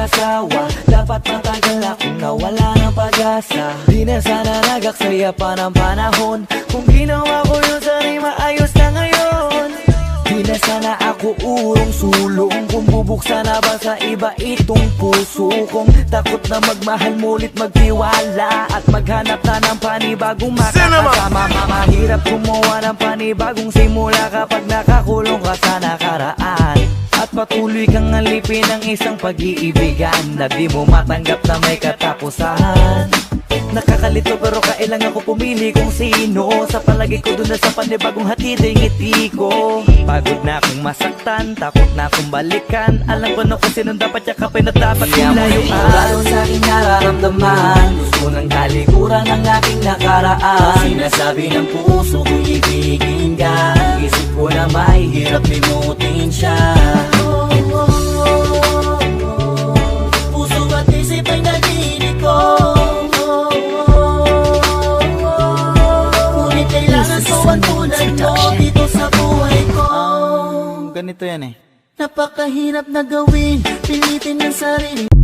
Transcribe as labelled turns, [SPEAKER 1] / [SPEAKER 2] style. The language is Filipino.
[SPEAKER 1] mag-asawa. Dapat matagal akong nawala ng pag-asa. Di na sana nagaksaya pa ng panahon. Kung ginawa ko yun, sana'y maayos na ngayon. Di na sana ako urong sulong. Kung bubuksan na ba sa iba itong puso kong takot na magmahal mulit, magtiwala at maghanap na ng panibagong makakasama. Mahirap gumawa ng panibagong simula kapag nakakulong ka sa nakaraan. At patuloy kang alipin ng isang pag-iibigan na di mo matanggap na may katapusan. Nakakalito pero kailangan ko pumili kung sino. Sa palagi ko dun na sa panibagong hatid ay ngiti ko. Pagod na akong masaktan, takot na akong balikan. Alam ko na kung sinong dapat yakapin at dapat nilayuan. Lalo sa aking nararamdaman, gusto ng kalikuran ng aking nakaraan. Sinasabi ng puso ko ibigin ka. Isip ko na may hirap limutin siya. Puso at isip ay nadinig ko. Ngunit kailangan ko ang tulad mo dito sa buhay ko.
[SPEAKER 2] Ganito yan eh.
[SPEAKER 1] Napakahirap na gawin, pilitin ng sarili.